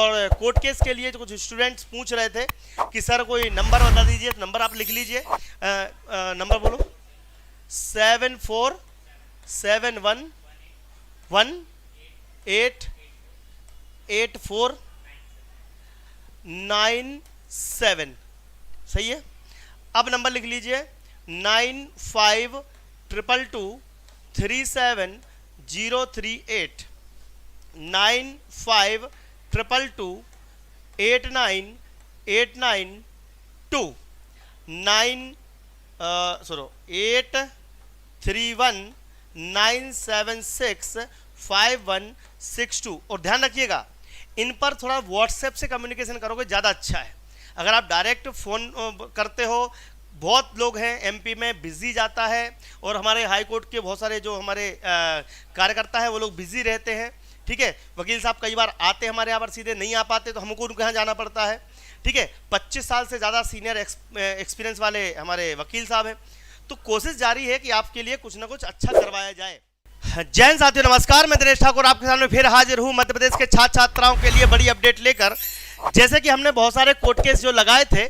और court case के लिए तो कुछ स्टूडेंट्स पूछ रहे थे कि सर कोई नंबर बता दीजिए, तो नंबर आप लिख लीजिए। नंबर बोलो 7471188497। सही है। अब नंबर लिख लीजिए 9522237038 9522289892 83197656162। और ध्यान रखिएगा इन पर थोड़ा व्हाट्सएप से कम्युनिकेशन करोगे ज़्यादा अच्छा है। अगर आप डायरेक्ट फ़ोन करते हो, बहुत लोग हैं एमपी में बिजी जाता है, और हमारे हाई कोर्ट के बहुत सारे जो हमारे कार्यकर्ता हैं वो लोग बिजी रहते हैं। ठीक है, वकील साहब कई बार आते हैं हमारे यहाँ पर, सीधे नहीं आ पाते तो हमको उनके यहाँ जाना पड़ता है। ठीक है, 25 साल से ज़्यादा सीनियर एक्सपीरियंस वाले हमारे वकील साहब हैं, तो कोशिश जारी है कि आपके लिए कुछ ना कुछ अच्छा करवाया जाए। जय हिंद साथियों, नमस्कार। मैं दिनेश ठाकुर आपके सामने फिर हाजिर हूँ मध्य प्रदेश के छात्र छात्राओं के लिए बड़ी अपडेट लेकर। जैसे कि हमने बहुत सारे कोर्ट केस जो लगाए थे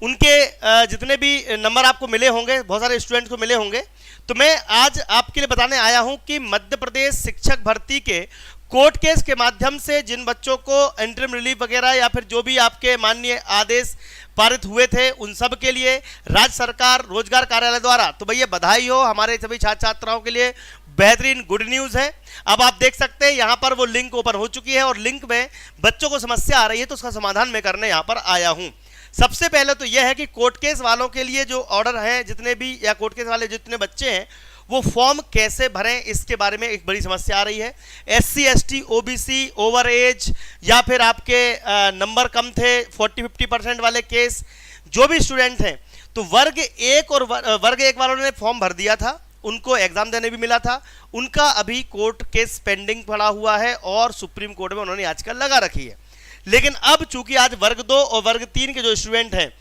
उनके जितने भी नंबर आपको मिले होंगे, बहुत सारे स्टूडेंट्स को मिले होंगे, तो मैं आज आपके लिए बताने आया हूं कि मध्य प्रदेश शिक्षक भर्ती के कोर्ट केस के माध्यम से जिन बच्चों को इंटरिम रिलीफ वगैरह या फिर जो भी आपके माननीय आदेश पारित हुए थे उन सब के लिए राज्य सरकार रोजगार कार्यालय द्वारा, तो भैया बधाई हो, हमारे सभी छात्र छात्राओं के लिए बेहतरीन गुड न्यूज़ है। अब आप देख सकते हैं यहाँ पर वो लिंक ओपन हो चुकी है, और लिंक में बच्चों को समस्या आ रही है तो उसका समाधान मैं करने यहाँ पर आया हूँ। सबसे पहले तो यह है कि कोर्ट केस वालों के लिए जो ऑर्डर हैं जितने भी, या कोर्ट केस वाले जितने बच्चे हैं वो फॉर्म कैसे भरें, इसके बारे में एक बड़ी समस्या आ रही है। SC ST OBC over age, या फिर आपके नंबर कम थे 40-50% वाले केस, जो भी स्टूडेंट हैं, तो वर्ग एक और वर्ग एक वालों ने फॉर्म भर दिया था, उनको एग्जाम देने भी मिला था, उनका अभी कोर्ट केस पेंडिंग पड़ा हुआ है और सुप्रीम कोर्ट में उन्होंने याचिका लगा रखी है। लेकिन अब चूंकि आज वर्ग 2 और वर्ग 3 के जो स्टूडेंट हैं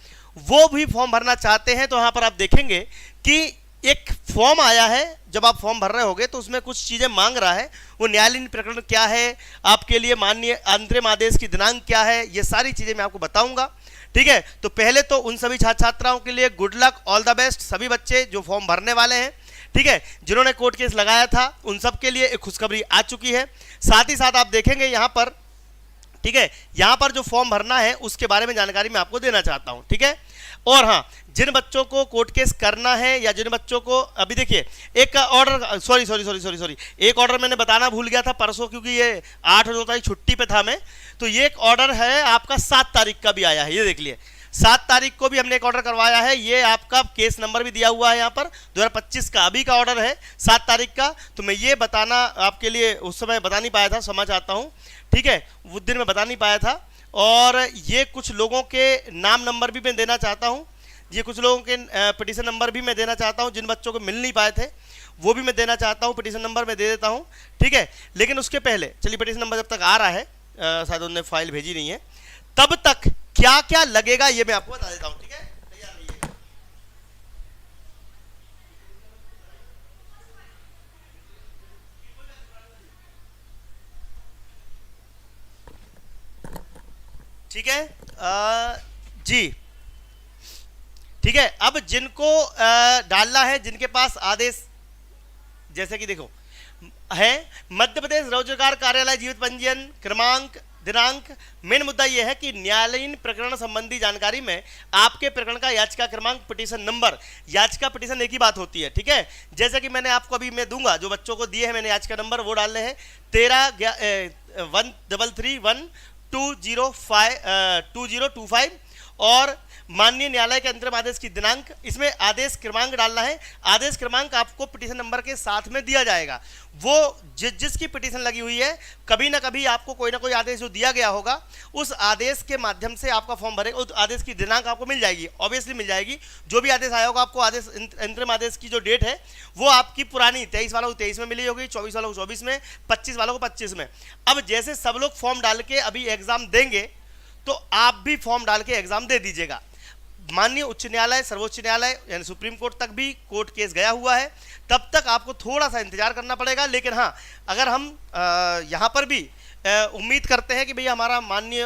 वो भी फॉर्म भरना चाहते हैं, तो यहाँ पर आप देखेंगे कि एक फॉर्म आया है। जब आप फॉर्म भर रहे होगे तो उसमें कुछ चीज़ें मांग रहा है, वो न्यायालयीन प्रकरण क्या है, आपके लिए माननीय अंतरिम आदेश की दिनांक क्या है, ये सारी चीज़ें मैं आपको बताऊंगा। ठीक है, तो पहले तो उन सभी छात्र छात्राओं के लिए good luck, all the best. सभी बच्चे जो फॉर्म भरने वाले हैं, ठीक है, जिन्होंने कोर्ट केस लगाया था, उन सब के लिए एक खुशखबरी आ चुकी है। साथ ही साथ आप देखेंगे यहाँ पर, ठीक है, यहाँ पर जो फॉर्म भरना है उसके बारे में जानकारी मैं आपको देना चाहता हूँ। ठीक है, और हाँ, जिन बच्चों को कोर्ट केस करना है या जिन बच्चों को अभी देखिए एक ऑर्डर, सॉरी एक ऑर्डर मैंने बताना भूल गया था परसों, क्योंकि ये 8 और 9 तारीख छुट्टी पे था मैं, तो ये एक ऑर्डर है आपका 7 तारीख का भी आया है। ये देख लिए 7 तारीख को भी हमने एक ऑर्डर करवाया है, ये आपका केस नंबर भी दिया हुआ है यहाँ पर, 2025 का अभी का ऑर्डर है 7 तारीख का। तो मैं ये बताना आपके लिए उस समय बता नहीं पाया था, क्षमा चाहता हूँ। ठीक है, उस दिन मैं बता नहीं पाया था, और ये कुछ लोगों के नाम नंबर भी मैं देना चाहता हूँ, ये कुछ लोगों के पिटीशन नंबर भी मैं देना चाहता हूँ, जिन बच्चों को मिल नहीं पाए थे वो भी मैं देना चाहता हूँ, पिटीशन नंबर मैं दे देता हूँ। ठीक है, लेकिन उसके पहले चलिए, पिटीशन नंबर जब तक आ रहा है, शायद उन्होंने फाइल भेजी नहीं है, तब तक क्या क्या लगेगा ये मैं आपको बता देता हूँ। ठीक है, तैयार रहिए। ठीक है जी, ठीक है। अब जिनको डालना है, जिनके पास आदेश, जैसे कि देखो है मध्य प्रदेश रोजगार कार्यालय जीवित पंजीयन क्रमांक दिनांक, मेन मुद्दा यह है कि न्यायालयीन प्रकरण संबंधी जानकारी में आपके प्रकरण का याचिका क्रमांक, पिटीशन नंबर, याचिका पिटीशन एक ही बात होती है। ठीक है, जैसे कि मैंने आपको अभी मैं दूंगा, जो बच्चों को दिए हैं मैंने याचिका नंबर, वो डालने हैं 13-133-1-2025 और माननीय न्यायालय के अंतरिम आदेश की दिनांक, इसमें आदेश क्रमांक डालना है। आदेश क्रमांक आपको पिटीशन नंबर के साथ में दिया जाएगा। वो जिसकी पिटीशन लगी हुई है, कभी ना कभी आपको कोई ना कोई आदेश जो दिया गया होगा, उस आदेश के माध्यम से आपका फॉर्म भरेगा, उस आदेश की दिनांक आपको मिल जाएगी, ऑब्वियसली मिल जाएगी। जो भी आदेश आया होगा आपको, आदेश अंतरिम आदेश की जो डेट है वो आपकी पुरानी 23 वालों को 23 में मिली होगी, 24 वालों को 24 में, 25 वालों को 25 में। अब जैसे सब लोग फॉर्म डाल के अभी एग्जाम देंगे, तो आप भी फॉर्म डाल के एग्जाम दे दीजिएगा। माननीय उच्च न्यायालय, सर्वोच्च न्यायालय यानी सुप्रीम कोर्ट तक भी कोर्ट केस गया हुआ है, तब तक आपको थोड़ा सा इंतजार करना पड़ेगा। लेकिन हाँ, अगर हम यहाँ पर भी उम्मीद करते हैं कि भैया हमारा माननीय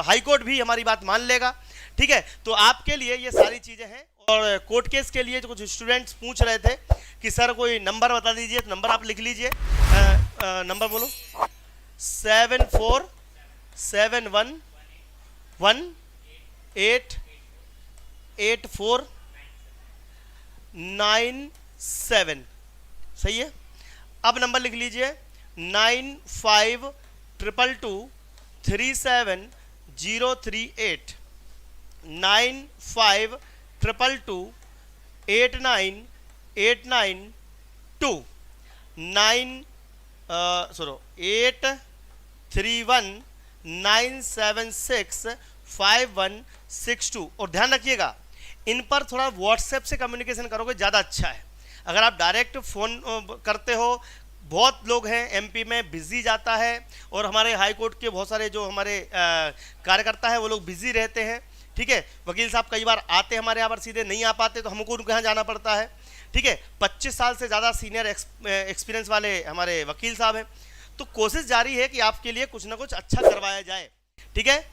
हाई कोर्ट भी हमारी बात मान लेगा। ठीक है, तो आपके लिए ये सारी चीज़ें हैं। और कोर्ट केस के लिए जो कुछ स्टूडेंट्स पूछ रहे थे कि सर कोई नंबर बता दीजिए, तो नंबर आप लिख लीजिए। नंबर बोलो 7471188497। सही है। अब नंबर लिख लीजिए 9522237038 9522289892 831-976-5162। और ध्यान रखिएगा, इन पर थोड़ा व्हाट्सएप से कम्युनिकेशन करोगे ज़्यादा अच्छा है। अगर आप डायरेक्ट फ़ोन करते हो, बहुत लोग हैं एमपी में बिजी जाता है, और हमारे हाई कोर्ट के बहुत सारे जो हमारे कार्यकर्ता हैं वो लोग बिजी रहते हैं। ठीक है, वकील साहब कई बार आते हैं हमारे यहाँ पर, सीधे नहीं आ पाते तो हमको उनके यहाँ जाना पड़ता है। ठीक है, 25 साल से ज़्यादा सीनियर एक्सपीरियंस वाले हमारे वकील साहब हैं। तो कोशिश जारी है कि आपके लिए कुछ ना कुछ अच्छा करवाया जाए। ठीक है,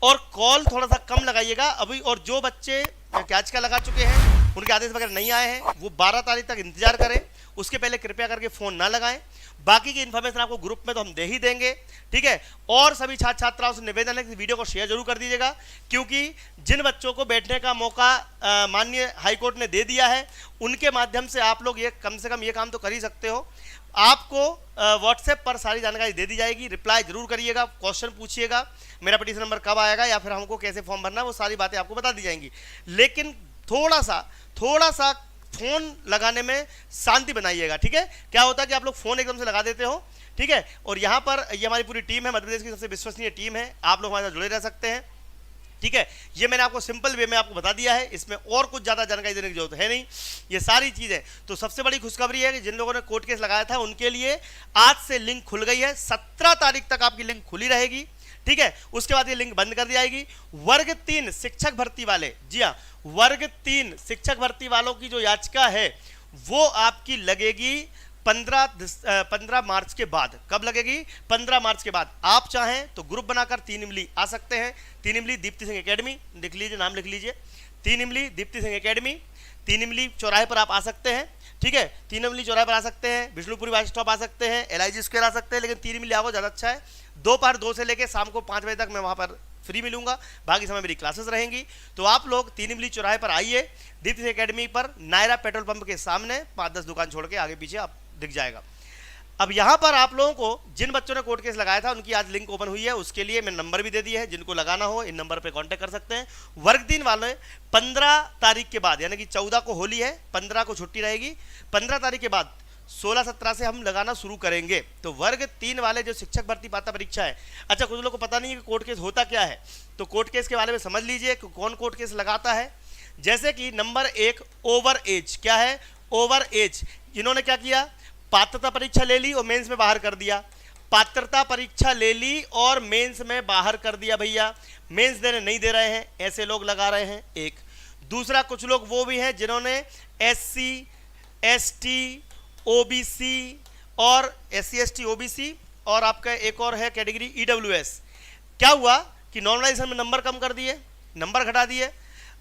और कॉल थोड़ा सा कम लगाइएगा अभी। और जो बच्चे कैच का लगा चुके हैं, उनके आदेश वगैरह नहीं आए हैं, वो 12 तारीख तक इंतजार करें। उसके पहले कृपया करके फ़ोन ना लगाएं। बाकी की इन्फॉर्मेशन आपको ग्रुप में तो हम दे ही देंगे। ठीक है, और सभी छात्र छात्राओं से निवेदन है कि वीडियो को शेयर जरूर कर दीजिएगा, क्योंकि जिन बच्चों को बैठने का मौका माननीय हाईकोर्ट ने दे दिया है, उनके माध्यम से आप लोग ये कम से कम ये काम तो कर ही सकते हो। आपको व्हाट्सएप पर सारी जानकारी दे दी जाएगी, रिप्लाई जरूर करिएगा, क्वेश्चन पूछिएगा, मेरा पिटीशन नंबर कब आएगा या फिर हमको कैसे फॉर्म भरना है, वो सारी बातें आपको बता दी जाएंगी। लेकिन थोड़ा सा फ़ोन लगाने में शांति बनाइएगा। ठीक है, क्या होता है कि आप लोग फ़ोन एकदम से लगा देते हो। ठीक है, और यहाँ पर ये हमारी पूरी टीम है, मध्य प्रदेश की सबसे विश्वसनीय टीम है, आप लोग हमारे साथ जुड़े रह सकते हैं। ठीक है, ये मैंने आपको सिंपल वे में आपको बता दिया है, इसमें और कुछ ज़्यादा जानकारी देने की जरूरत है नहीं, ये सारी चीज़ें। तो सबसे बड़ी खुशखबरी है कि जिन लोगों ने कोर्ट केस लगाया था उनके लिए आज से लिंक खुल गई है। 17 तारीख तक आपकी लिंक खुली रहेगी। ठीक है, उसके बाद ये लिंक बंद कर दी जाएगी। वर्ग 3 शिक्षक भर्ती वाले, जी हाँ, वर्ग 3 शिक्षक भर्ती वालों की जो याचिका है वो आपकी लगेगी 15 मार्च के बाद। कब लगेगी? 15 मार्च के बाद। आप चाहें तो ग्रुप बनाकर 3 इमली आ सकते हैं। 3 इमली दीप्ति सिंह एकेडमी लिख लीजिए, नाम लिख लीजिए, 3 इमली दीप्ति सिंह एकेडमी, 3 इमली चौराहे पर आप आ सकते हैं। ठीक है, 3 इमली चौराहे पर आ सकते हैं, विष्णुपुरी बस स्टॉप आ सकते हैं, LIG स्क्वायर आ सकते हैं, लेकिन 3 इमली आओ ज़्यादा अच्छा है। दोपहर 2 से लेकर शाम को 5 बजे तक मैं वहाँ पर फ्री मिलूंगा, बाकी समय मेरी क्लासेस रहेंगी। तो आप लोग 3 इमली चौराहे पर आइए, दीप्ति एकेडमी पर, नायरा पेट्रोल पंप के सामने, 5-10 दुकान छोड़ के आगे पीछे आप दिख जाएगा। अब यहाँ पर आप लोगों को जिन बच्चों ने कोर्ट केस लगाया था उनकी आज लिंक ओपन हुई है, उसके लिए मैंने नंबर भी दे दिया है, जिनको लगाना हो इन नंबर पे कांटेक्ट कर सकते हैं। वर्ग 3 वाले 15 तारीख के बाद, यानी कि 14 को होली है, 15 को छुट्टी रहेगी, 15 तारीख के बाद 16-17 से हम लगाना शुरू करेंगे। तो वर्ग 3 वाले जो शिक्षक भर्ती पात्रता परीक्षा है, अच्छा कुछ लोगों को पता नहीं है कि कोर्ट केस होता क्या है, तो कोर्ट केस के बारे में समझ लीजिए कि कौन कोर्ट केस लगाता है। जैसे कि नंबर 1 ओवर एज, क्या है? Over age. इन्होंने क्या किया? पात्रता परीक्षा ले ली और मेंस में बाहर कर दिया, पात्रता परीक्षा ले ली और मेंस में बाहर कर दिया। भैया मेंस देने नहीं दे रहे हैं, ऐसे लोग लगा रहे हैं। एक दूसरा, कुछ लोग वो भी हैं जिन्होंने SC ST OBC और SC ST OBC और आपका एक और है कैटेगरी EWS। क्या हुआ कि नॉर्मलाइजेशन में नंबर कम कर दिए, नंबर घटा दिए।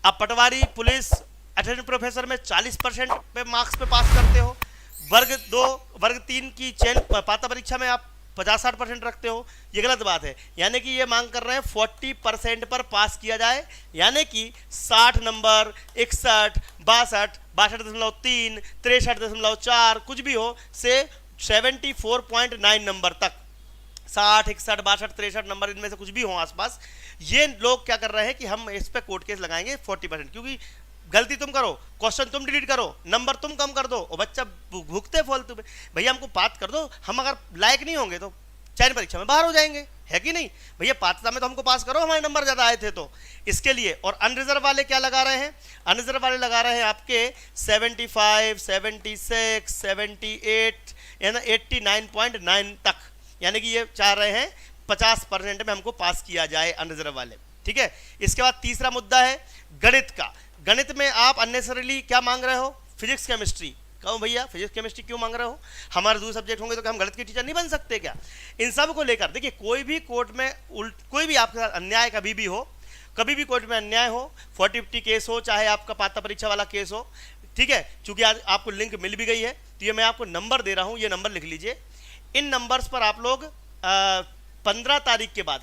अब पटवारी, पुलिस, असिस्टेंट प्रोफेसर में 40% पे मार्क्स पे पास करते हो। वर्ग 2 वर्ग 3 की चयन पात्रता परीक्षा में आप 50-60% रखते हो, ये गलत बात है। यानी कि ये मांग कर रहे हैं 40% पर पास किया जाए, यानी कि 60 नंबर, 61, 62, 62.3, 63.4 कुछ भी हो से 74.9 नंबर तक, 60, 61, 62, 63 नंबर इनमें से कुछ भी हो आसपास, ये लोग क्या कर रहे हैं कि हम इस पर कोर्ट केस लगाएंगे 40%। क्योंकि गलती तुम करो, क्वेश्चन तुम डिलीट करो, नंबर तुम कम कर दो और बच्चा भुगते फालतू में। भैया हमको पास कर दो, हम अगर लायक नहीं होंगे तो चयन परीक्षा में बाहर हो जाएंगे, है कि नहीं? भैया पात्रता में तो हमको पास करो, हमारे नंबर ज़्यादा आए थे तो इसके लिए। और अनरिजर्व वाले क्या लगा रहे हैं? अनरिजर्व वाले लगा रहे हैं आपके 75, 76, 78 यानी 89.9 तक, यानी कि ये चाह रहे हैं 50% में हमको पास किया जाए अनरिजर्व वाले। ठीक है, इसके बाद तीसरा मुद्दा है गणित का। गणित में आप अननेसेसरीली क्या मांग रहे हो? फिजिक्स केमिस्ट्री, कहूँ भैया फिजिक्स केमिस्ट्री क्यों मांग रहे हो, हमारे दूसरे सब्जेक्ट होंगे तो क्या हम गणित के टीचर नहीं बन सकते क्या? इन सब को लेकर देखिए, कोई भी कोर्ट में कोई भी आपके साथ अन्याय कभी भी हो, कभी भी कोर्ट में अन्याय हो, 40-50 केस हो, चाहे आपका पात्र परीक्षा वाला केस हो, ठीक है, चूंकि आज आपको लिंक मिल भी गई है तो ये मैं आपको नंबर दे रहा हूँ, ये नंबर लिख लीजिए। इन नंबर्स पर आप लोग 15 तारीख के बाद,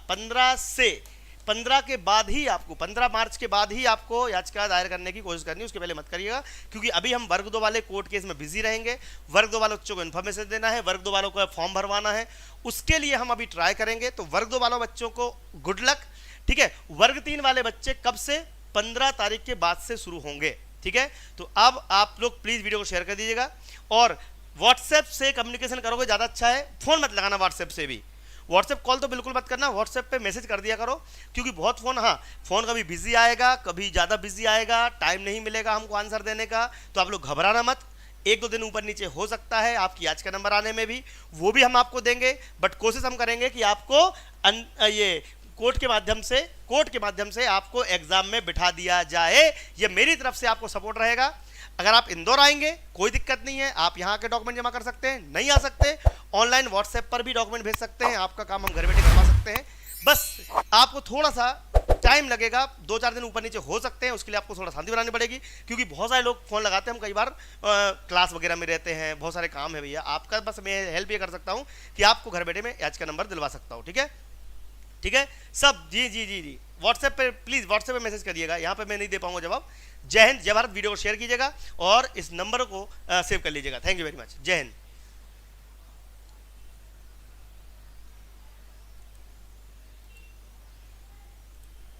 15 के बाद ही आपको, 15 मार्च के बाद ही आपको याचिका दायर करने की कोशिश करनी है, उसके पहले मत करिएगा, क्योंकि अभी हम वर्ग 2 वाले कोर्ट केस में बिजी रहेंगे। वर्ग 2 वाले बच्चों को इन्फॉर्मेशन देना है, वर्ग 2 वालों को फॉर्म भरवाना है, उसके लिए हम अभी ट्राई करेंगे। तो वर्ग 2 वालों बच्चों को गुड लक, ठीक है। वर्ग 3 वाले बच्चे कब से, 15 तारीख के बाद से शुरू होंगे, ठीक है। तो अब आप लोग प्लीज वीडियो को शेयर कर दीजिएगा, और व्हाट्सएप से कम्युनिकेशन करोगे ज़्यादा अच्छा है। फोन मत लगाना व्हाट्सएप से भी, व्हाट्सएप कॉल तो बिल्कुल मत करना, व्हाट्सएप पे मैसेज कर दिया करो, क्योंकि बहुत फ़ोन, हाँ फ़ोन कभी बिजी आएगा, कभी ज़्यादा बिजी आएगा, टाइम नहीं मिलेगा हमको आंसर देने का। तो आप लोग घबराना मत, 1-2 दिन ऊपर नीचे हो सकता है आपकी आज का नंबर आने में भी, वो भी हम आपको देंगे, बट कोशिश हम करेंगे कि आपको ये कोर्ट के माध्यम से आपको एग्जाम में बिठा दिया जाए। ये मेरी तरफ से आपको सपोर्ट रहेगा। अगर आप इंदौर आएंगे कोई दिक्कत नहीं है, आप यहाँ के डॉक्यूमेंट जमा कर सकते हैं, नहीं आ सकते ऑनलाइन व्हाट्सएप पर भी डॉक्यूमेंट भेज सकते हैं, आपका काम हम घर बैठे करवा सकते हैं। बस आपको थोड़ा सा टाइम लगेगा, 2-4 दिन ऊपर नीचे हो सकते हैं, उसके लिए आपको थोड़ा शांति बनानी पड़ेगी, क्योंकि बहुत सारे लोग फ़ोन लगाते हैं, हम कई बार क्लास वगैरह में रहते हैं, बहुत सारे काम है भैया। आपका बस मैं हेल्प ये कर सकता हूँ कि आपको घर बैठे में आज का नंबर दिलवा सकता हूँ, ठीक है, ठीक है सब। जी जी जी जी, व्हाट्सएप पे प्लीज़, व्हाट्सएप पे मैसेज करिएगा, यहाँ पे मैं नहीं दे पाऊंगा जवाब। जय हिंद, जय भारत। वीडियो को शेयर कीजिएगा और इस नंबर को सेव कर लीजिएगा। Thank you very much. जय हिंद।